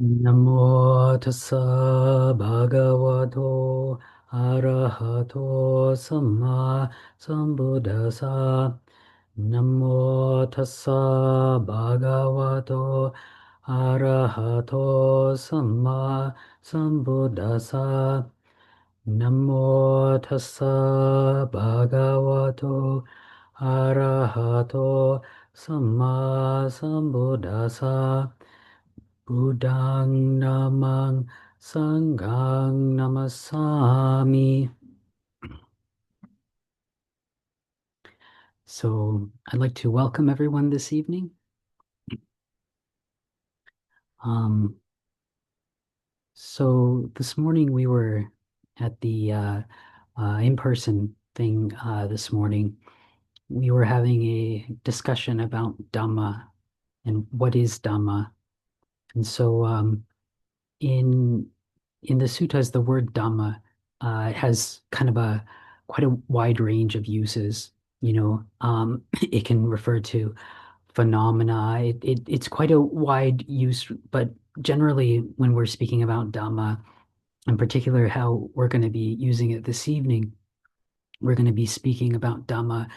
Namo tassa bhagavato arahato samma sambuddhassa. Namo tassa bhagavato arahato samma sambuddhassa. Namo tassa bhagavato arahato samma sambuddhassa. Buddhang namang sanghang namasami. So I'd like to welcome everyone this evening. Um, so this morning we were at the in-person thing this morning. We were having a discussion about Dhamma and what is Dhamma. And so in in the suttas, the word Dhamma has kind of a quite a wide range of uses. It can refer to phenomena. It's quite a wide use, but generally, when we're speaking about Dhamma, in particular, how we're going to be using it this evening, we're going to be speaking about Dhamma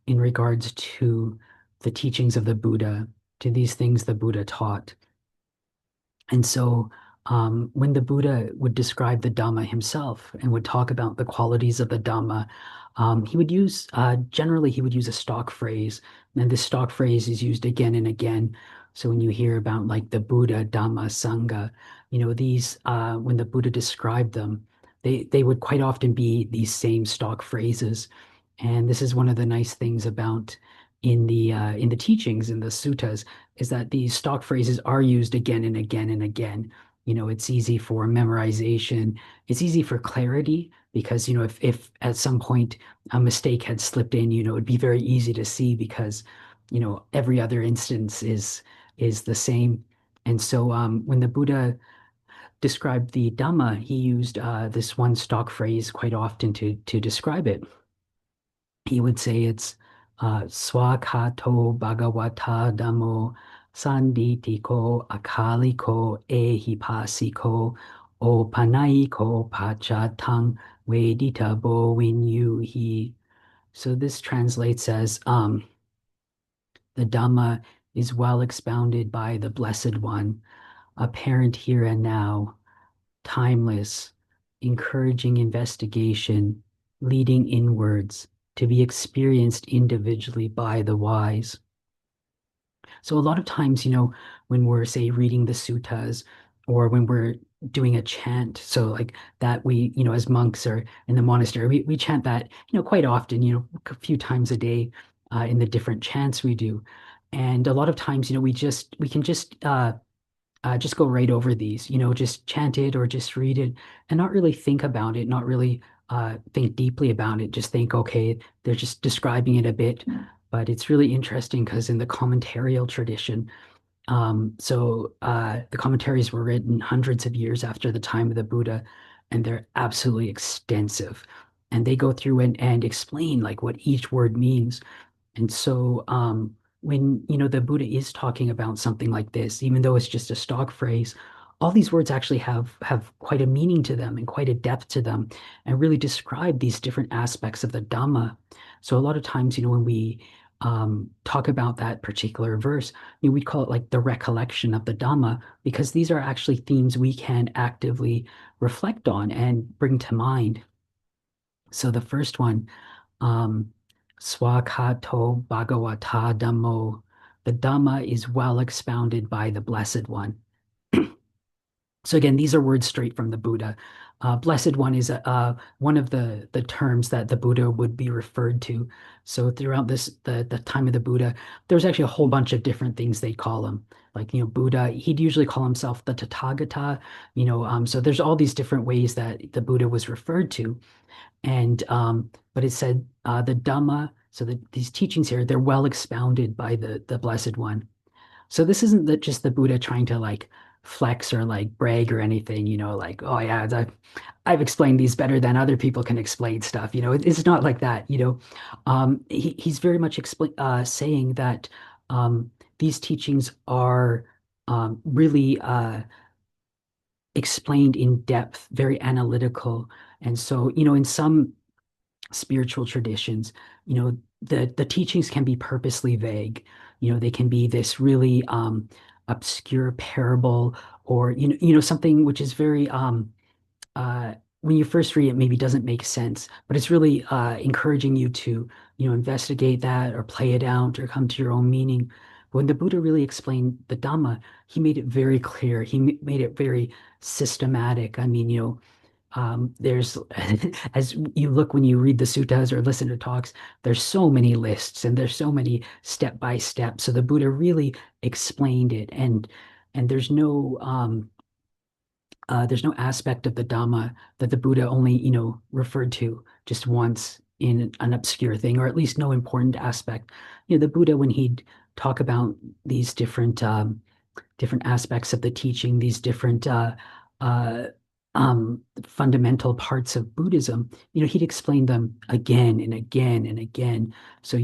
in regards to the teachings of the Buddha, to these things the Buddha taught. And so, when the Buddha would describe the Dhamma himself and would talk about the qualities of the Dhamma, he would use, generally, he would use a stock phrase. And this stock phrase is used again and again. So when you hear about like the Buddha, Dhamma, Sangha, when the Buddha described them, they would quite often be these same stock phrases. And this is one of the nice things about in the teachings in the suttas is that these stock phrases are used again and again and again. It's easy for memorization. It's easy for clarity because, if at some point a mistake had slipped in, it'd be very easy to see because, every other instance is the same. And so when the Buddha described the Dhamma, he used this one stock phrase quite often to describe it. He would say it's Swakato Bhagavata Dhammo Sanditiko Akaliko Ehipasiko Opanaiko Pachatang Vedita Bo Winyuhi. So this translates as the Dhamma is well expounded by the Blessed One, apparent here and now, timeless, encouraging investigation, leading inwards, to be experienced individually by the wise. So a lot of times, when we're, say, reading the suttas or when we're doing a chant, so like that we, as monks or in the monastery, we chant that, quite often, a few times a day in the different chants we do. And a lot of times, we can just go right over these, just chant it or just read it and not really think about it, not really think deeply about it. Just think, okay, they're just describing it a bit. But it's really interesting because in the commentarial tradition, the commentaries were written hundreds of years after the time of the Buddha, and they're absolutely extensive. And they go through and explain like what each word means. And so when the Buddha is talking about something like this, even though it's just a stock phrase, all these words actually have quite a meaning to them and quite a depth to them, and really describe these different aspects of the Dhamma. So a lot of times, when we talk about that particular verse, we call it like the recollection of the Dhamma, because these are actually themes we can actively reflect on and bring to mind. So the first one, um, Swakato Bhagavata Dhammo. The Dhamma is well expounded by the Blessed One. So again, these are words straight from the Buddha. Blessed One is one of the terms that the Buddha would be referred to. So throughout the time of the Buddha, there's actually a whole bunch of different things they call him. Like, Buddha, he'd usually call himself the Tathagata, so there's all these different ways that the Buddha was referred to. And but it said the Dhamma, so these teachings here, they're well expounded by the Blessed One. So this isn't just the Buddha trying to like flex or like brag or anything, like, oh yeah, I've explained these better than other people can explain stuff. It's not like that. He's very much saying that these teachings are really explained in depth, very analytical. And so, in some spiritual traditions, the teachings can be purposely vague. They can be this really obscure parable, or something which is very when you first read it, maybe doesn't make sense, but it's really encouraging you to, investigate that or play it out or come to your own meaning. When the Buddha really explained the Dhamma, he made it very clear. He made it very systematic. I mean, there's as you look when you read the suttas or listen to talks, there's so many lists and there's so many step by step. So the Buddha really explained it, and there's no aspect of the Dhamma that the Buddha only, referred to just once in an obscure thing, or at least no important aspect. The Buddha, when he'd talk about these different aspects of the teaching, these different uh, fundamental parts of Buddhism, he'd explain them again and again and again. So,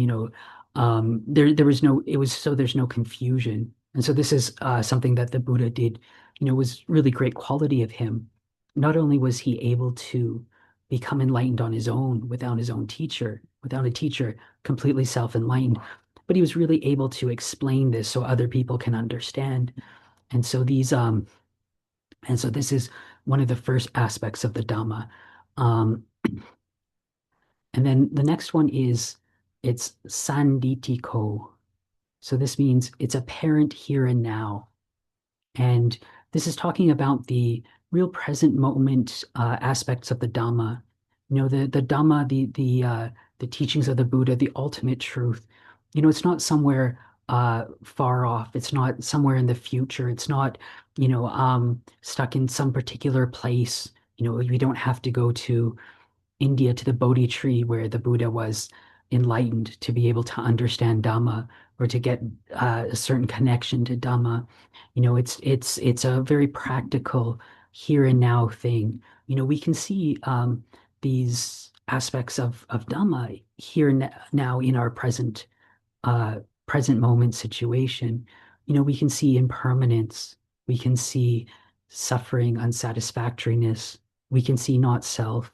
there was no, it was so there's no confusion. And so this is something that the Buddha did, was really great quality of him. Not only was he able to become enlightened on his own without his own teacher, without a teacher, completely self-enlightened, but he was really able to explain this so other people can understand. And so this is one of the first aspects of the Dhamma. Um, and then the next one is it's sanditiko. So this means it's apparent here and now. And this is talking about the real present moment aspects of the Dhamma. The Dhamma, the teachings of the Buddha, the ultimate truth. It's not somewhere far off. It's not somewhere in the future. It's not, stuck in some particular place. We don't have to go to India to the Bodhi tree where the Buddha was enlightened to be able to understand Dhamma or to get a certain connection to Dhamma. It's a very practical here and now thing. We can see these aspects of Dhamma here now in our uh, present moment situation. We can see impermanence. We can see suffering, unsatisfactoriness. We can see not self.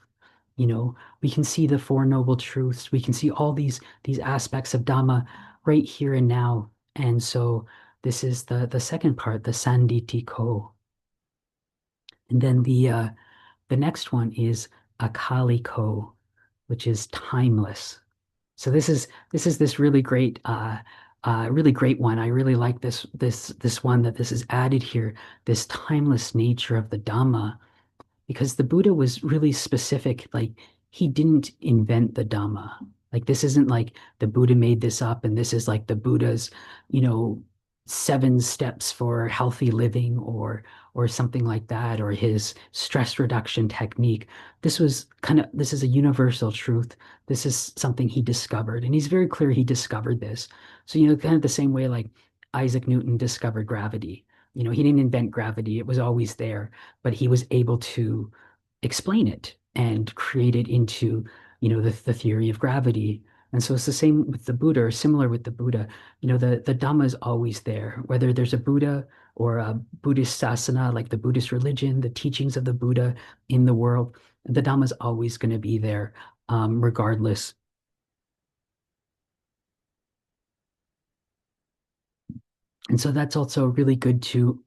You know, we can see the Four Noble Truths. We can see all these aspects of Dhamma right here and now. And so this is the second part, the Sanditiko. And then the next one is Akaliko, which is timeless. So this is this really great one. I really like this one that this is added here, this timeless nature of the Dhamma, because the Buddha was really specific. Like, he didn't invent the Dhamma. Like, this isn't like the Buddha made this up and this is like the Buddha's, you know, 7 steps for healthy living, or something like that, or his stress reduction technique. This is a universal truth. This is something he discovered, and he's very clear he discovered this. So, kind of the same way like Isaac Newton discovered gravity. He didn't invent gravity. It was always there, but he was able to explain it and create it into, the theory of gravity. And so it's the same with the Buddha, or similar with the Buddha. The Dhamma is always there, whether there's a Buddha or a Buddhist sasana, like the Buddhist religion, the teachings of the Buddha in the world, the Dhamma is always going to be there, regardless. And so that's also really good to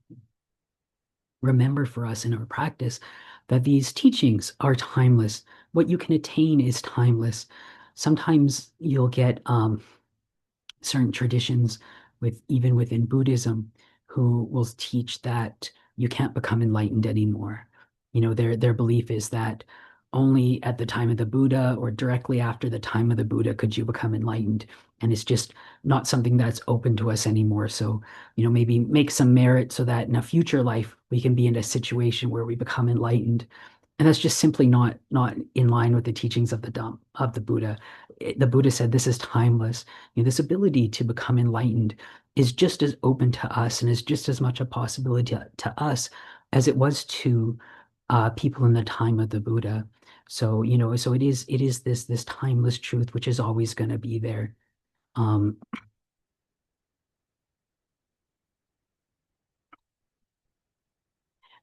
remember for us in our practice, that these teachings are timeless. What you can attain is timeless. Sometimes you'll get certain traditions even within Buddhism who will teach that you can't become enlightened anymore. Their belief is that only at the time of the Buddha or directly after the time of the Buddha could you become enlightened. And it's just not something that's open to us anymore. So, maybe make some merit so that in a future life we can be in a situation where we become enlightened. And that's just simply not in line with the teachings of the Buddha. The Buddha said this is timeless. This ability to become enlightened is just as open to us and is just as much a possibility to us as it was to people in the time of the Buddha. So, so it is this timeless truth which is always going to be there. Um,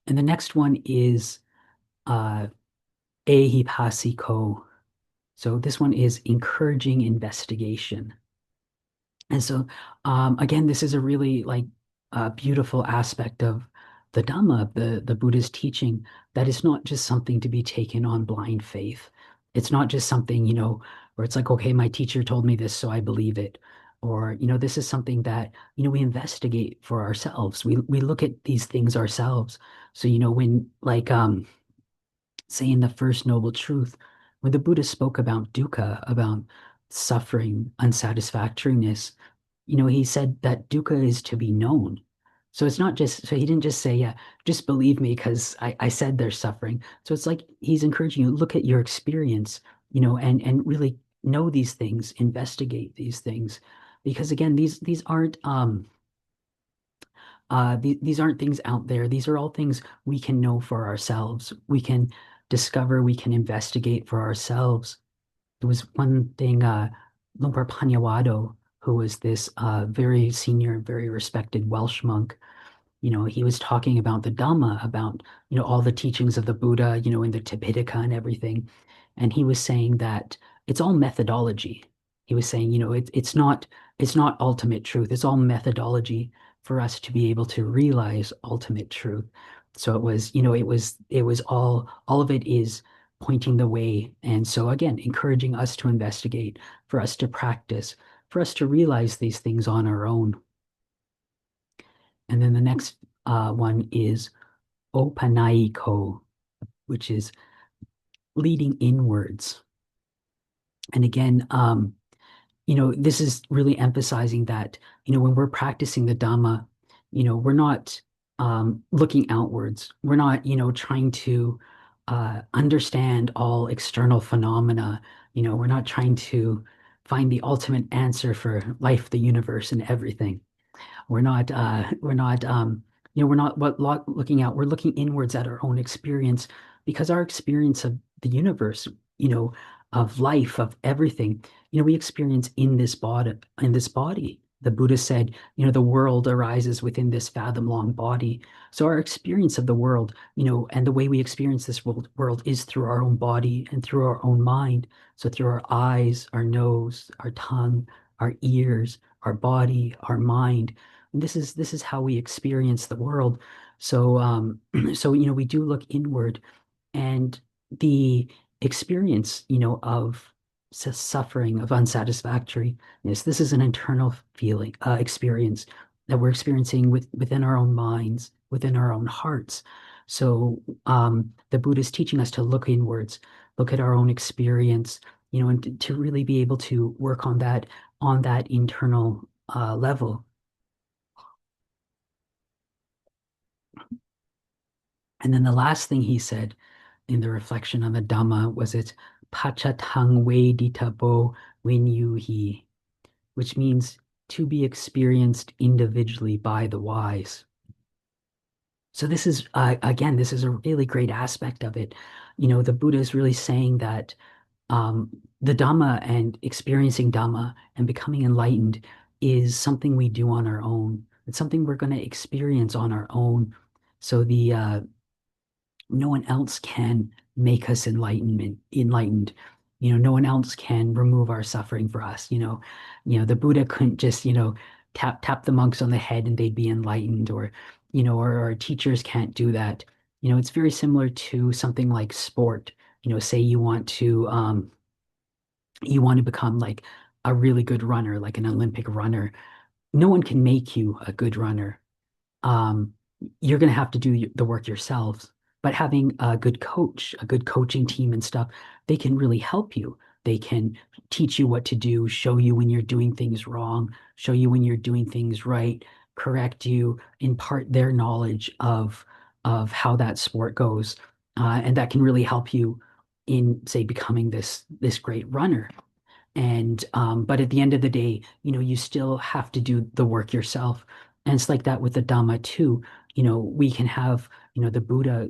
And the next one is uh, ehipasiko. So this one is encouraging investigation. And so, again, this is a really like beautiful aspect of the Dhamma, the Buddha's teaching, that it's not just something to be taken on blind faith. It's not just something, where it's like, okay, my teacher told me this, so I believe it. Or, this is something that, we investigate for ourselves. We look at these things ourselves. So, when like say in the First Noble Truth, when the Buddha spoke about dukkha, about suffering, unsatisfactoriness, he said that dukkha is to be known. So it's not just, so he didn't just say, yeah, just believe me because I said there's suffering. So it's like he's encouraging you, look at your experience, and really know these things, investigate these things. Because again, these aren't these aren't things out there. These are all things we can know for ourselves. We can discover, we can investigate for ourselves. There was one thing, Lumpur Panyawado, who was this very senior, very respected Welsh monk, he was talking about the Dhamma, about, all the teachings of the Buddha, in the Tipitaka and everything. And he was saying that it's all methodology. He was saying, it's not ultimate truth. It's all methodology for us to be able to realize ultimate truth. So it was, it was all of it is pointing the way. And so again, encouraging us to investigate, for us to practice, for us to realize these things on our own. And then the next one is opanaiko, which is leading inwards. And again, this is really emphasizing that, when we're practicing the Dhamma, we're not looking outwards. We're not, trying to understand all external phenomena. We're not trying to find the ultimate answer for life, the universe, and everything. We're not looking out. We're looking inwards at our own experience, because our experience of the universe, of life, of everything, we experience in this body. The Buddha said, the world arises within this fathom-long body. So our experience of the world, and the way we experience this world is through our own body and through our own mind. So through our eyes, our nose, our tongue, our ears, our body, our mind. This is how we experience the world. So so we do look inward, and the experience, of suffering, of unsatisfactoriness. This is an internal feeling, experience that we're experiencing within our own minds, within our own hearts. So the Buddha is teaching us to look inwards, look at our own experience, and to really be able to work on that internal level. And then the last thing he said in the reflection on the Dhamma was it's pachatang veditabo vinyuhi, which means to be experienced individually by the wise. So this is, again, this is a really great aspect of it. The Buddha is really saying that the Dhamma and experiencing Dhamma and becoming enlightened is something we do on our own. It's something we're going to experience on our own. So no one else can make us enlightened. No one else can remove our suffering for us. The Buddha couldn't just, tap the monks on the head and they'd be enlightened, or our teachers can't do that. It's very similar to something like sport. Say you want to become like a really good runner, like an Olympic runner. No one can make you a good runner. um, you're going to have to do the work yourselves. But having a good coach, a good coaching team and stuff, they can really help you. They can teach you what to do, show you when you're doing things wrong, show you when you're doing things right, correct you, impart their knowledge of how that sport goes, and that can really help you in, say, becoming this great runner. And but at the end of the day, you still have to do the work yourself. And it's like that with the Dhamma too. We can have, the Buddha,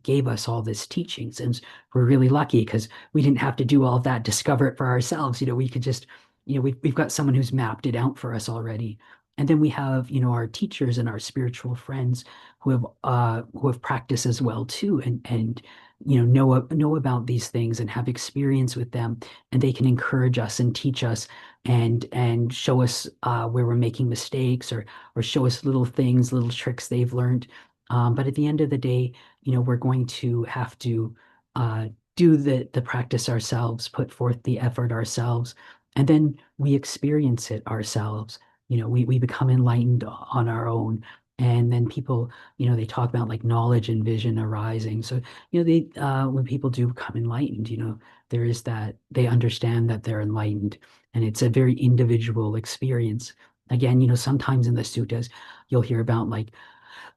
gave us all this teachings, and we're really lucky because we didn't have to do all of that, discover it for ourselves. We could just, we've got someone who's mapped it out for us already. And then we have, our teachers and our spiritual friends who have practiced as well too, and know about these things and have experience with them, and they can encourage us and teach us and show us where we're making mistakes, or show us little things, little tricks they've learned. But at the end of the day, we're going to have to uh, do the practice ourselves, put forth the effort ourselves, and then we experience it ourselves. We become enlightened on our own. And then people, they talk about like knowledge and vision arising. So, when people do become enlightened, there is that they understand that they're enlightened, and it's a very individual experience. Again, sometimes in the suttas, you'll hear about like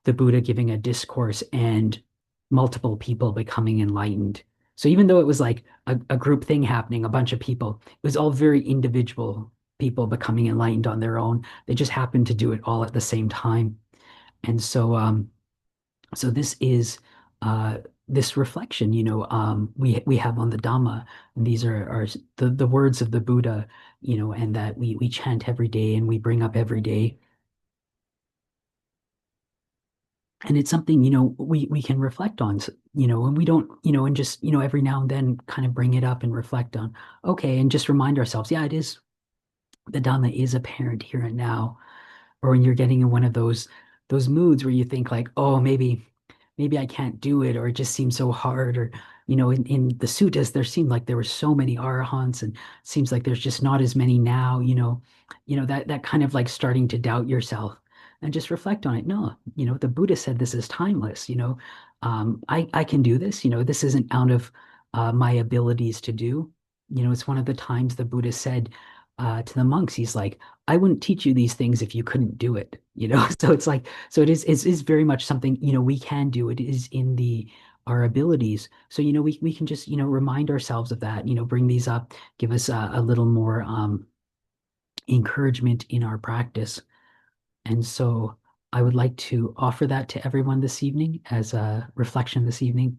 the Buddha giving a discourse and multiple people becoming enlightened. So even though it was like a group thing happening, a bunch of people, it was all very individual people becoming enlightened on their own. They just happened to do it all at the same time. And so this is uh, this reflection, we have on the Dhamma. And these are the words of the Buddha, and that we chant every day and we bring up every day. And it's something, we can reflect on, and we don't, and just, every now and then kind of bring it up and reflect on, okay, and just remind ourselves, yeah, it is, the Dhamma is apparent here and now. Or when you're getting in one of those moods where you think like, oh, maybe I can't do it, or it just seems so hard, or in the suttas there seemed like there were so many arahants, and it seems like there's just not as many now, that kind of like starting to doubt yourself, and just reflect on it. No, the Buddha said this is timeless. I can do this. This isn't out of my abilities to do. It's one of the times the Buddha said to the monks, he's like, I wouldn't teach you these things if you couldn't do it. So it's like, so it is very much something, we can do. It is in our abilities. So, we can just, remind ourselves of that, bring these up, give us a little more encouragement in our practice. And so I would like to offer that to everyone this evening as a reflection this evening.